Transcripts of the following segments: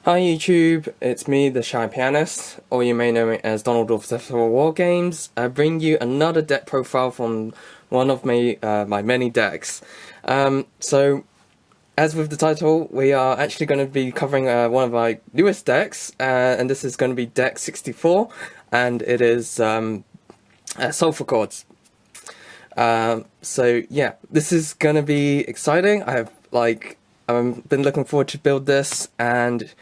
Hi YouTube, it's me, the Shy Pianist, or you may know me as Donald of Several War Games. I bring you another deck profile from one of my many decks. So, as with the title, we are actually going to be covering one of my newest decks, and this is going to be deck 64, and it is Solfachords. So yeah, this is going to be exciting. I've been looking forward to build this, and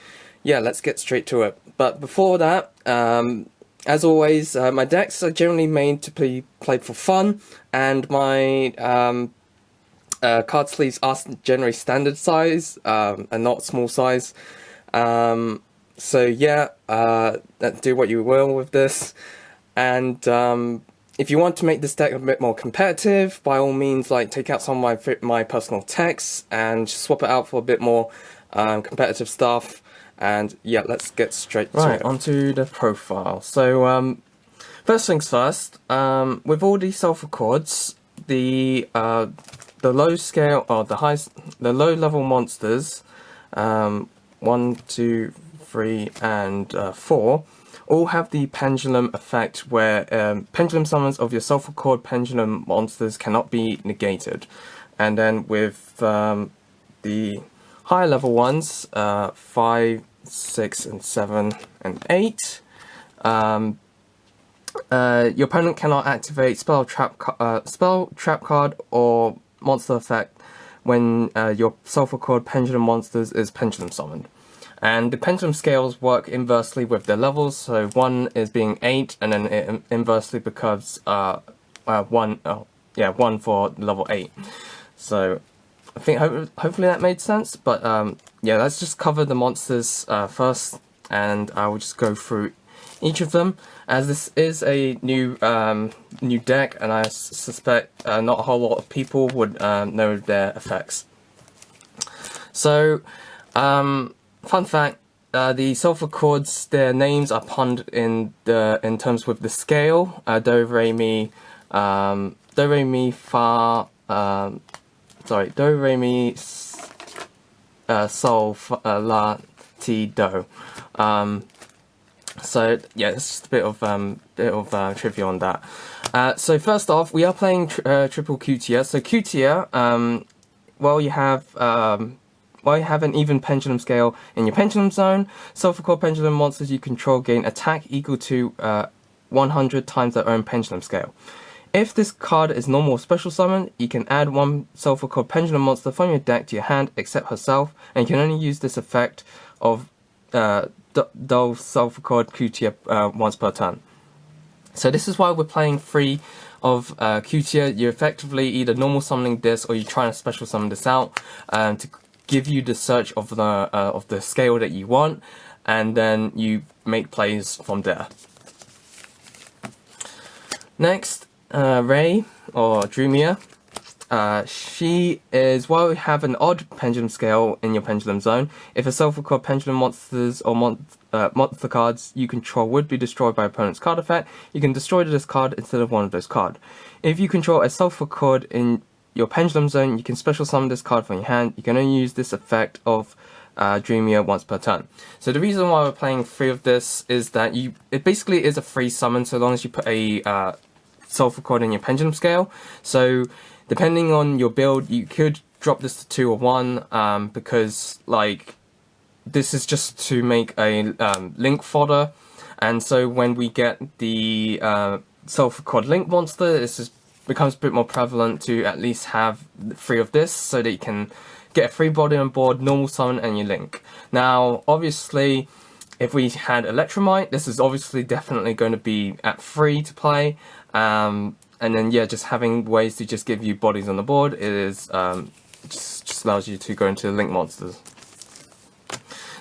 yeah, let's get straight to it. But before that, as always, my decks are generally made to be played for fun, and my card sleeves are generally standard size and not small size. So yeah, do what you will with this, and if you want to make this deck a bit more competitive, by all means, take out some of my personal texts and swap it out for a bit more competitive stuff. And yeah, let's get straight to it. Onto the profile. So first things first, with all these Solfachords, the low scale or the low level monsters, 1, 2, 3, and 4. All have the pendulum effect where pendulum summons of your Solfachord pendulum monsters cannot be negated. And then with the higher level ones, 5, 6, and 7, and 8, your opponent cannot activate spell trap card or monster effect when your Solfachord pendulum monsters is pendulum summoned. And the pendulum scales work inversely with their levels, so 1 is being 8, and then it inversely becomes 1 for level 8. So I think hopefully that made sense, but yeah, let's just cover the monsters first, and I will just go through each of them, as this is a new deck, and I suspect not a whole lot of people would know their effects. So fun fact, the Solfachords, their names are punned in terms with the scale, do, re, mi, fa, do, re, mi, sol, la, ti, do. So yeah, it's just a bit of trivia on that. So first off, we are playing triple Coolia. So Coolia, while you have an even pendulum scale in your pendulum zone, Solfachord pendulum monsters you control gain attack equal to 100 times their own pendulum scale. If this card is normal or special summon, you can add one Solfachord pendulum monster from your deck to your hand except herself, and you can only use this effect of Dull Solfachord Coolia once per turn. So this is why we're playing free of Coolia. You're effectively either normal summoning this, or you're trying to special summon this out to give you the search of the scale that you want, and then you make plays from there. Next, Ray or Drumia. She is, while you have an odd pendulum scale in your pendulum zone, if a Solfachord pendulum monsters or monster cards you control would be destroyed by opponent's card effect, you can destroy this card instead of one of those cards. If you control a Solfachord in your pendulum zone, you can special summon this card from your hand. You can only use this effect of Drumia once per turn. So the reason why we're playing 3 of this is that it basically is a free summon so long as you put a Solfachord in your pendulum scale. So depending on your build, you could drop this to 2 or 1 because this is just to make a link fodder. And so when we get the Solfachord link monster, this becomes a bit more prevalent to at least have 3 of this so that you can get a free body on board, normal summon, and your link. Now obviously if we had Electromite, this is obviously definitely going to be at 3 to play, and then yeah, just having ways to just give you bodies on the board is just allows you to go into link monsters.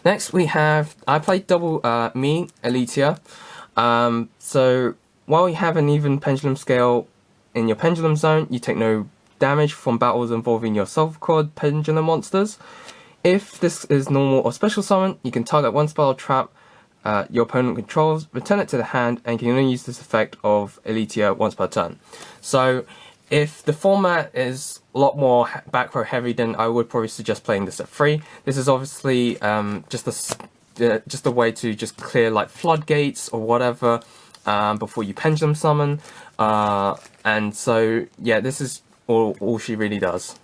Next we have, I played double me, Elita. So while you have an even pendulum scale in your pendulum zone, you take no damage from battles involving your Solfachord pendulum monsters. If this is normal or special summon, you can target one spell or trap your opponent controls, return it to the hand, and you can only use this effect of Elita once per turn. So if the format is a lot more back row heavy, then I would probably suggest playing this at 3. This is obviously just just a way to just clear like floodgates or whatever before you pendulum summon. And so yeah, this is all she really does.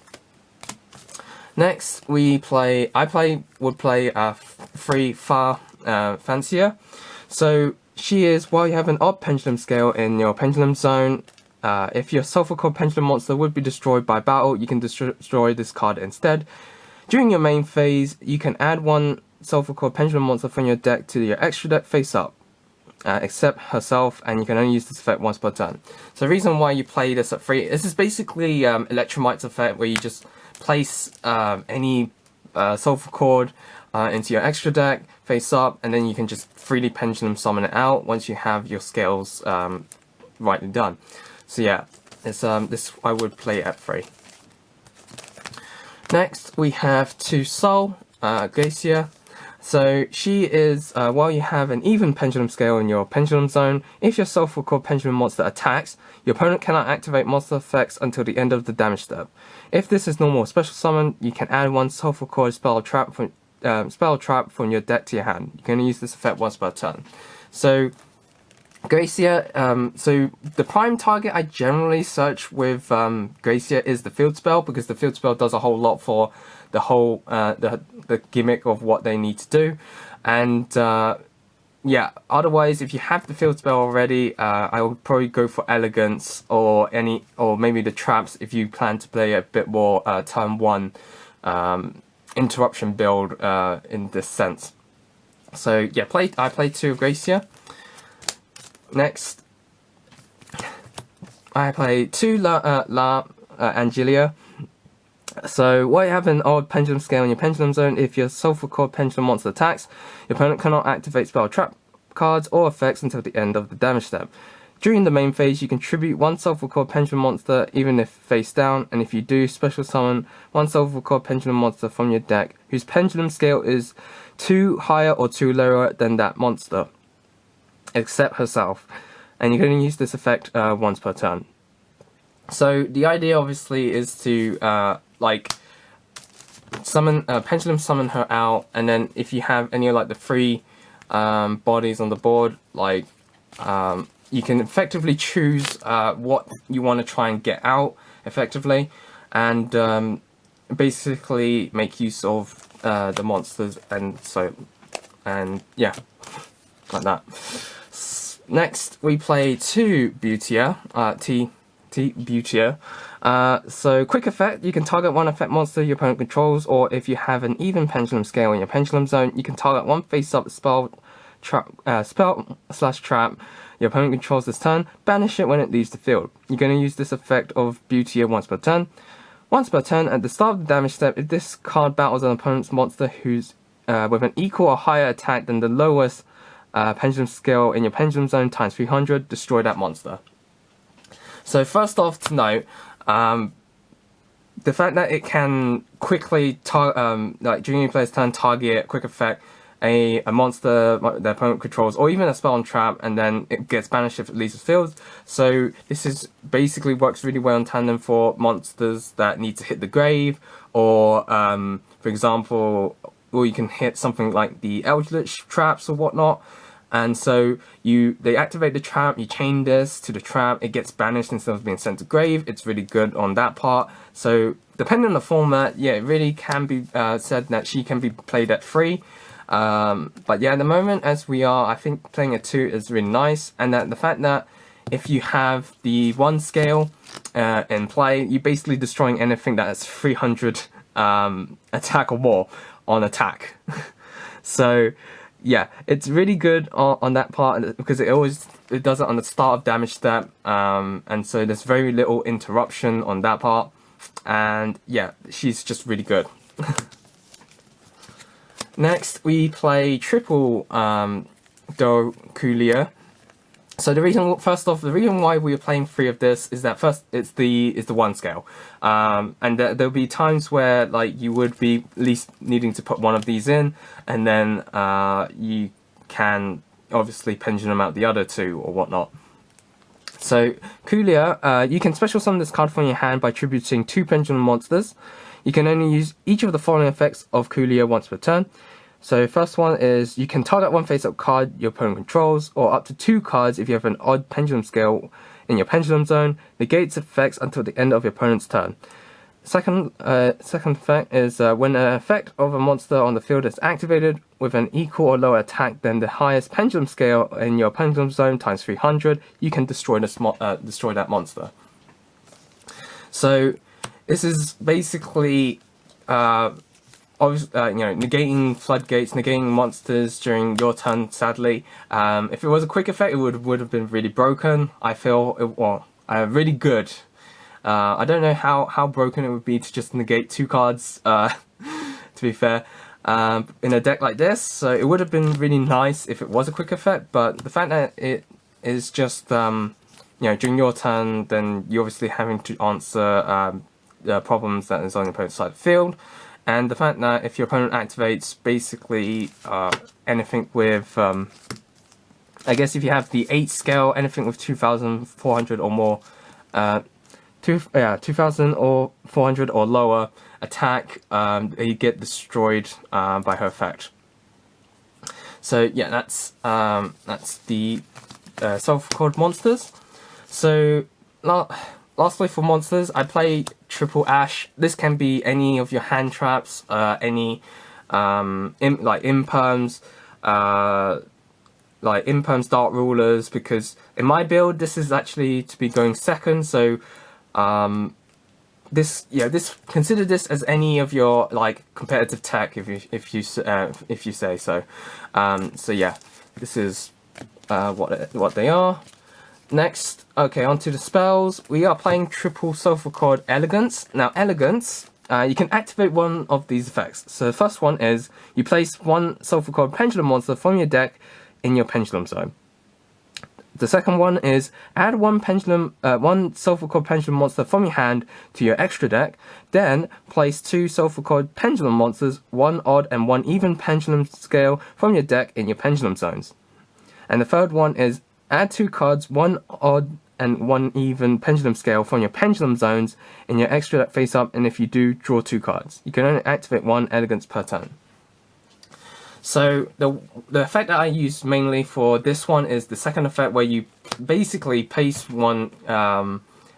Next we play, would play free Far Fancier. So she is, while you have an odd pendulum scale in your pendulum zone, if your Solfachord pendulum monster would be destroyed by battle, you can destroy this card instead. During your main phase, you can add one Solfachord pendulum monster from your deck to your extra deck face up, except herself, and you can only use this effect once per turn. So the reason why you play this at free, this is basically Electromite's effect, where you just place any Solfachord into your extra deck face up, and then you can just freely pendulum summon it out once you have your scales rightly done. So yeah, it's, this I would play at free. Next we have to Soul, Gracia. So she is, while you have an even pendulum scale in your pendulum zone, if your Solfachord pendulum monster attacks, your opponent cannot activate monster effects until the end of the damage step. If this is normal or special summon, you can add one Solfachord spell trap from your deck to your hand. You can only use this effect once per turn. So Gracia, so the prime target I generally search with Gracia is the field spell, because the field spell does a whole lot for the whole the gimmick of what they need to do. And yeah, otherwise if you have the field spell already, I would probably go for Elegance or maybe the traps if you plan to play a bit more turn 1 interruption build in this sense. So yeah, I played 2 of Gracia. Next, I play 2 Angelia. So while you have an odd pendulum scale in your pendulum zone, if your Solfachord pendulum monster attacks, your opponent cannot activate spell trap cards or effects until the end of the damage step. During the main phase, you contribute one Solfachord pendulum monster even if face down, and if you do, special summon one Solfachord pendulum monster from your deck whose pendulum scale is 2 higher or 2 lower than that monster, except herself, and you can only use this effect once per turn. So the idea obviously is to like pendulum summon her out, and then if you have any of like the free bodies on the board, like you can effectively choose what you want to try and get out effectively, and basically make use of the monsters, and yeah, like that. Next we play 2 Beautia, Beautia. So quick effect, you can target one effect monster your opponent controls, or if you have an even pendulum scale in your pendulum zone, you can target one face-up spell trap your opponent controls this turn, banish it when it leaves the field. You're going to use this effect of Beautia once per turn. Once per turn, at the start of the damage step, if this card battles an opponent's monster who's with an equal or higher attack than the lowest pendulum scale in your pendulum zone times 300, destroy that monster. So first off to note, the fact that it can quickly, like during your player's turn, target quick effect a monster the opponent controls, or even a spell and trap, and then it gets banished if it leaves the field. So this is basically works really well in tandem for monsters that need to hit the grave, or for example, or you can hit something like the Eldritch traps or whatnot. And so they activate the trap, you chain this to the trap, it gets banished instead of being sent to grave. It's really good on that part. So depending on the format, yeah, it really can be said that she can be played at free. But yeah, at the moment as we are, I think playing at 2 is really nice. And that the fact that if you have the 1 scale in play, you're basically destroying anything that has 300 attack or more on attack. So yeah, it's really good on that part, because it does it on the start of damage step, and so there's very little interruption on that part, and yeah, she's just really good. Next we play triple Coolia. So the reason why we are playing 3 of this is that first it's the 1 scale, and there'll be times where like you would be at least needing to put 1 of these in, and then you can obviously pendulum out the other 2 or whatnot. So Coolia, you can special summon this card from your hand by tributing 2 pendulum monsters. You can only use each of the following effects of Coolia once per turn. So first one is you can target one face-up card your opponent controls, or up to 2 cards if you have an odd pendulum scale in your pendulum zone. Negates effects until the end of your opponent's turn. Second effect is when an effect of a monster on the field is activated with an equal or lower attack than the highest pendulum scale in your pendulum zone times 300, you can destroy that monster. So this is basically negating floodgates, negating monsters during your turn. Sadly, if it was a quick effect, it would have been really broken. I feel really good. I don't know how broken it would be to just negate 2 cards, to be fair, in a deck like this. So it would have been really nice if it was a quick effect, but the fact that it is just, during your turn, then you're obviously having to answer the problems that is on your opponent's side of the field. And the fact that if your opponent activates basically anything with, I guess if you have the 8 scale, anything with 2,400 or more, 2,400 or lower attack, you get destroyed by her effect. So yeah, that's the Solfachord monsters. So lastly, for monsters, I play Triple Ash. This can be any of your hand traps, any imperms, Dark Rulers, because in my build this is actually to be going second. So consider this as any of your competitive tech, if you say so. So yeah, this is what they are. Next, okay, onto the spells. We are playing triple Solfachord Elegance. Now, Elegance, you can activate one of these effects. So the first one is you place one Solfachord Pendulum monster from your deck in your Pendulum zone. The second one is add one Solfachord Pendulum monster from your hand to your extra deck. Then place 2 Solfachord Pendulum monsters, one odd and one even pendulum scale from your deck in your Pendulum zones. And the third one is add 2 cards, one odd and one even pendulum scale from your pendulum zones in your extra deck face up, and if you do, draw 2 cards. You can only activate 1 Elegance per turn. So the effect that I use mainly for this one is the second effect, where you basically place one,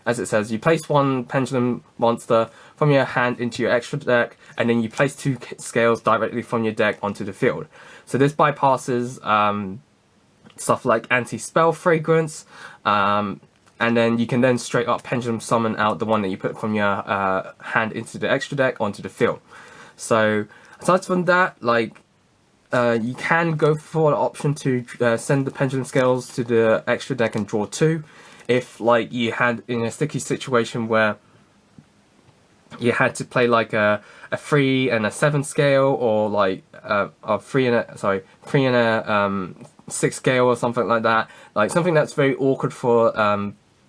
as it says, you place one pendulum monster from your hand into your extra deck, and then you place 2 scales directly from your deck onto the field. So this bypasses stuff like anti-spell fragrance, and then you can then straight up pendulum summon out the one that you put from your hand into the extra deck onto the field. So aside from that, you can go for the option to send the pendulum scales to the extra deck and draw 2, if you had in a sticky situation where you had to play a 3 and a 7 scale, or a 3 and a 6 scale or something like that, something that's very awkward for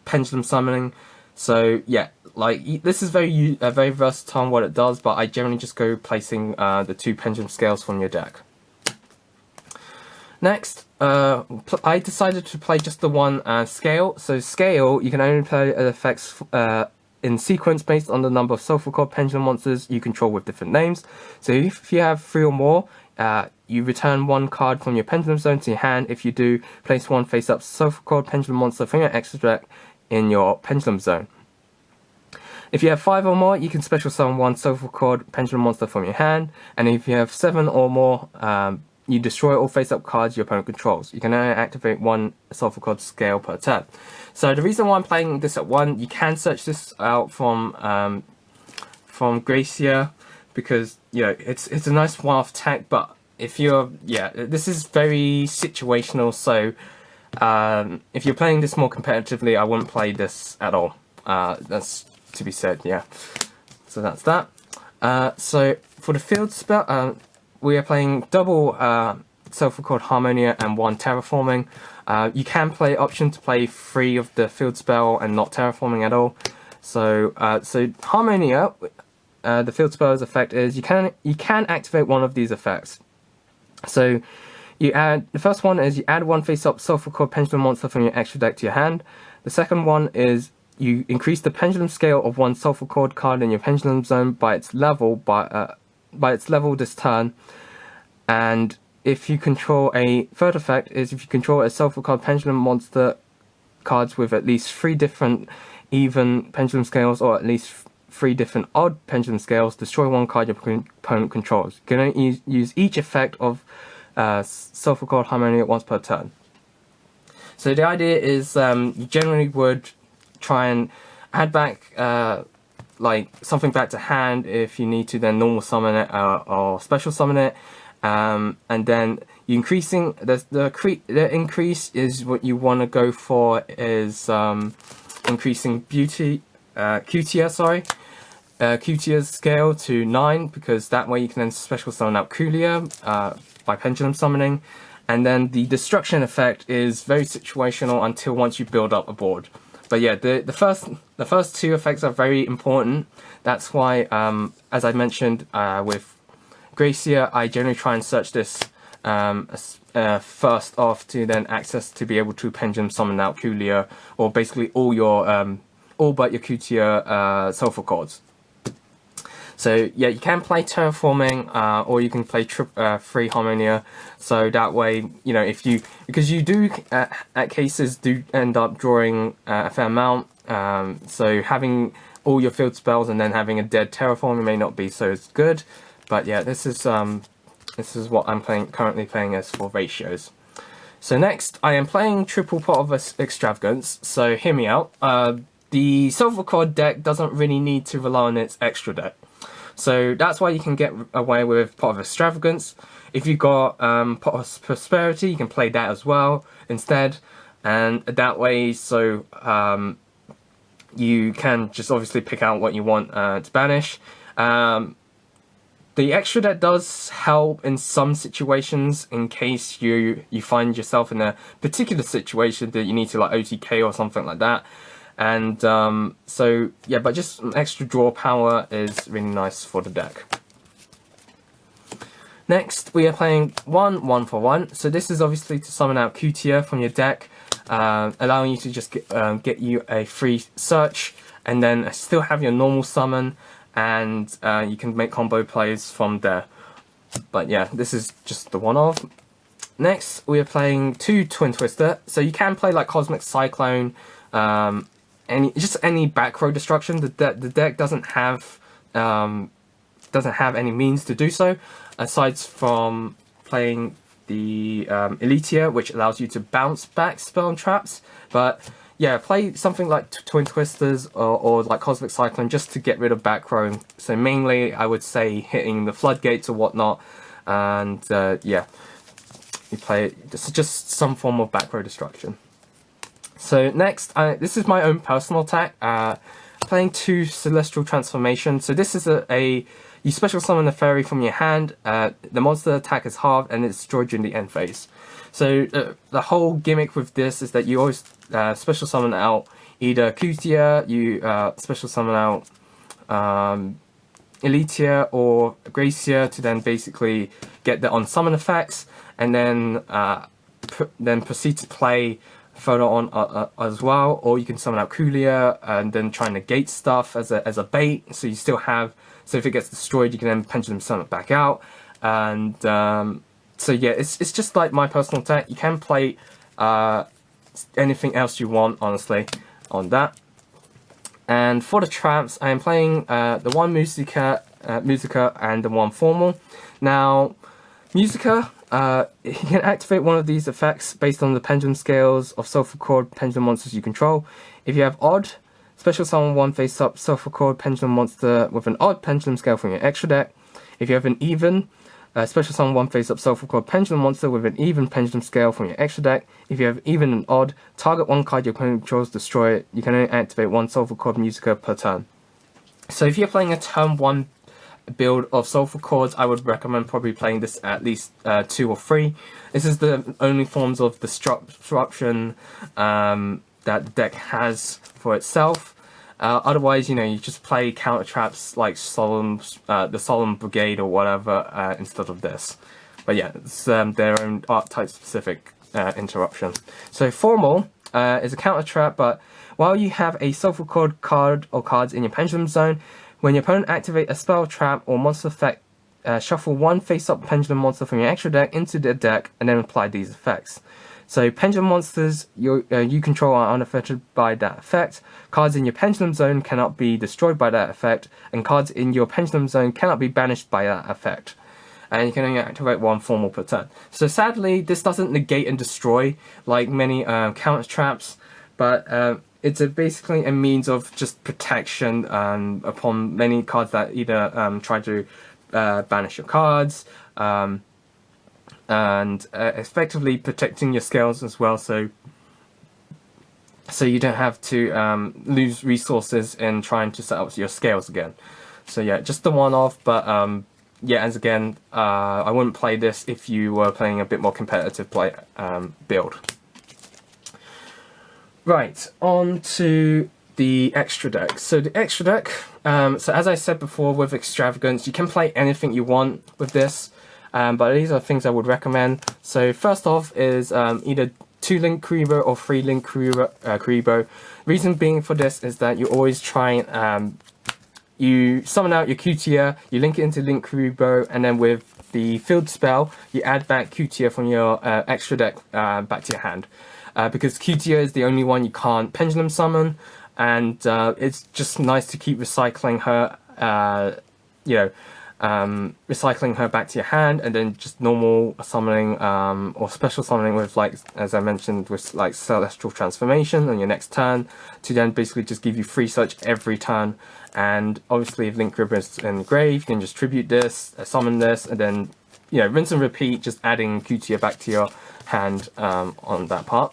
pendulum summoning. So yeah, this is very versatile on what it does, but I generally just go placing the 2 pendulum scales from your deck. Next, I decided to play just the one scale. So scale, you can only play effects in sequence based on the number of Solfachord pendulum monsters you control with different names. So if you have 3 or more, you return 1 card from your pendulum zone to your hand. If you do, place 1 face-up Solfachord pendulum monster from your extra deck in your pendulum zone. If you have 5 or more, you can special summon 1 Solfachord pendulum monster from your hand. And if you have 7 or more, you destroy all face-up cards your opponent controls. You can only activate 1 Solfachord scale per turn. So the reason why I'm playing this at 1, you can search this out from Gracia, because it's a nice one-off tech. But if you're this is very situational. So if you're playing this more competitively, I wouldn't play this at all. That's to be said. Yeah. So that's that. So for the field spell, we are playing double Solfachord Harmonia and 1 Terraforming. You can play option to play 3 of the field spell and not Terraforming at all. So Harmonia, the field spell's effect is you can activate one of these effects. So the first one is you add 1 face-up Solfachord Pendulum monster from your extra deck to your hand. The second one is you increase the pendulum scale of 1 Solfachord card in your pendulum zone by its level this turn. And if you control a third effect is if you control a Solfachord pendulum monster cards with at least 3 different even pendulum scales or at least 3 different odd pendulum scales, destroy 1 card your opponent controls. You can only use each effect of Solfachord Harmonia once per turn. So the idea is you generally would try and add back like something back to hand if you need to, then normal summon it or special summon it. And then you increasing the increase is what you want to go for is increasing Cootia's scale to 9, because that way you can then special summon out Coolia by pendulum summoning. And then the destruction effect is very situational until once you build up a board. But yeah, the first 2 effects are very important. That's why, as I mentioned with Gracia, I generally try and search this first off to then access to be able to pendulum summon out Coolia, or basically all but your Coolia Solfachards. So yeah, you can play terraforming, or you can play 3 Harmonia. So that way, you know, because you do at cases do end up drawing a fair amount. So having all your field spells and then having a dead terraforming may not be so good. But yeah, this is what I'm currently playing as for ratios. So next, I am playing triple Pot of Extravagance. So hear me out. The Solfachord deck doesn't really need to rely on its extra deck. So that's why you can get away with Pot of Extravagance. If you've got Pot of Prosperity, you can play that as well instead. And that way, so you can just obviously pick out what you want to banish. The extra deck does help in some situations in case you find yourself in a particular situation that you need to like OTK or something like that. And so yeah, but just extra draw power is really nice for the deck. Next, we are playing 1 for 1. So this is obviously to summon out Coolia from your deck, allowing you to just get you a free search, and then still have your normal summon, and you can make combo plays from there. But yeah, this is just the one-off. Next, we are playing 2 Twin Twister. So you can play like Cosmic Cyclone, any back row destruction. The deck doesn't have any means to do so, aside from playing the Elita, which allows you to bounce back spell and traps. But yeah, play something like Twin Twisters or like Cosmic Cyclone just to get rid of back row. So mainly, I would say hitting the floodgates or whatnot, and yeah, you play just some form of back row destruction. So next, this is my own personal attack, playing 2 Celestial Transformation. So this is you special summon a fairy from your hand, the monster attack is halved and it's destroyed during the end phase. So the whole gimmick with this is that you always special summon out either Coolia, you special summon out Elita or Gracia to then basically get the on-summon effects, and then proceed to play further on as well, or you can summon out Coolia and then try and negate stuff as a bait, so you still have, so if it gets destroyed you can then pendulum summon it back out. And so yeah, it's just like my personal attack. You can play anything else you want, honestly, on that. And for the traps, I am playing the 1 Musica and the 1 Formal. Now, Musica, you can activate one of these effects based on the pendulum scales of Solfachord pendulum monsters you control. If you have odd, special summon 1 face-up Solfachord pendulum monster with an odd pendulum scale from your extra deck. If you have an even, special summon 1 face-up Solfachord pendulum monster with an even pendulum scale from your extra deck. If you have even and odd, target 1 card your opponent controls, destroy it. You can only activate 1 Solfachord Musica per turn. So if you're playing a turn 1 build of Solfachards, I would recommend probably playing this at least 2 or 3. This is the only forms of disruption that the deck has for itself. Otherwise, you know, you just play counter traps like the Solemn Brigade or whatever instead of this. But yeah, it's their own archetype specific interruption. So Formal is a counter trap, but while you have a Solfachord card or cards in your pendulum zone, when your opponent activates a spell, trap, or monster effect shuffle one face-up Pendulum monster from your extra deck into the deck and then apply these effects. So Pendulum monsters you control are unaffected by that effect. Cards in your Pendulum zone cannot be destroyed by that effect, and cards in your Pendulum zone cannot be banished by that effect. And you can only activate one formal per turn. So sadly, this doesn't negate and destroy like many counter traps, but it's basically a means of just protection upon many cards that either try to banish your cards, and effectively protecting your scales as well, so you don't have to lose resources in trying to set up your scales again. So yeah, just the one-off, but yeah, as again, I wouldn't play this if you were playing a bit more competitive build. Right, on to the extra deck. So the extra deck, so as I said before with Extravagance, you can play anything you want with this, but these are things I would recommend. So first off is either 2-link Kuriboh or 3-link Kuriboh. Reason being for this is that you always try and you summon out your Coolia, you link it into Link Kuriboh, and then with the field spell, you add back Coolia from your extra deck back to your hand. Because Coolia is the only one you can't Pendulum summon, and it's just nice to keep recycling her, recycling her back to your hand, and then just normal summoning or special summoning with, like, as I mentioned, with like Celestial Transformation on your next turn, to then basically just give you free search every turn. And obviously if Link Kuriboh is in the grave, you can just tribute this, summon this, and then, you know, rinse and repeat, just adding Coolia back to your hand on that part.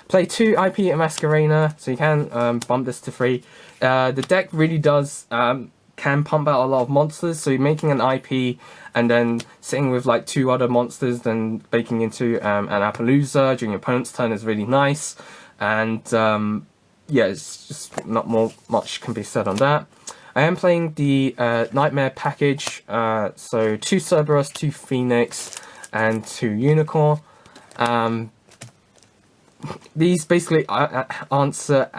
Play 2 IP Masquerena, so you can bump this to 3. The deck really does can pump out a lot of monsters, so you're making an IP and then sitting with like 2 other monsters, then baking into an Appaloosa during your opponent's turn is really nice. And yeah, it's just not much can be said on that. I am playing the Nightmare package, so 2 Cerberus, 2 Phoenix, and 2 Unicorn. These basically answer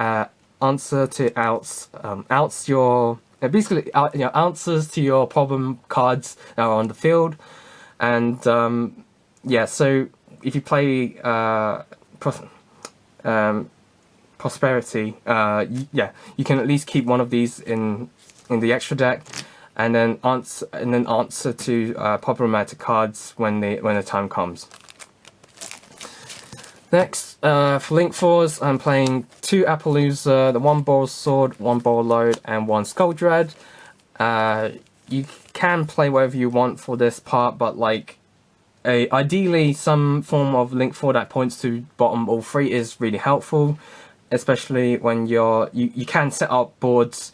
to outs your basically answers to your problem cards that are on the field. And yeah, so if you play Prosperity, yeah, you can at least keep one of these in the extra deck, and then answer to problematic cards when the time comes. Next, for Link 4s, I'm playing 2 Appaloosa, the 1 Boral Sword, 1 Boral Load, and 1 Skull Dread. You can play whatever you want for this part, but like ideally some form of Link 4 that points to bottom all 3 is really helpful, especially when you can set up boards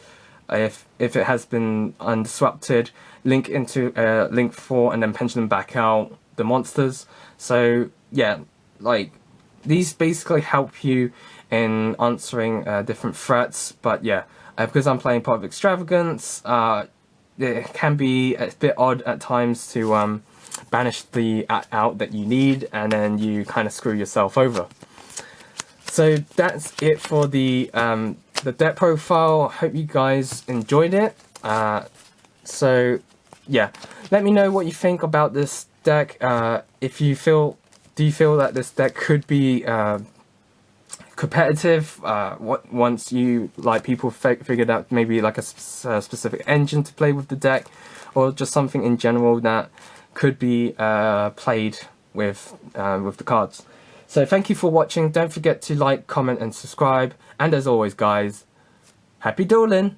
if it has been undisrupted, link into Link 4 and then Pendulum back out the monsters. So yeah, like these basically help you in answering different threats. But yeah, because I'm playing part of Extravagance, it can be a bit odd at times to banish the out that you need, and then you kind of screw yourself over. So that's it for the deck profile. Hope you guys enjoyed it. So yeah, let me know what you think about this deck. If you do you feel that this deck could be competitive once you people figured out maybe like a specific engine to play with the deck, or just something in general that could be played with the cards. So thank you for watching. Don't forget to like, comment and subscribe, and as always guys, happy dueling!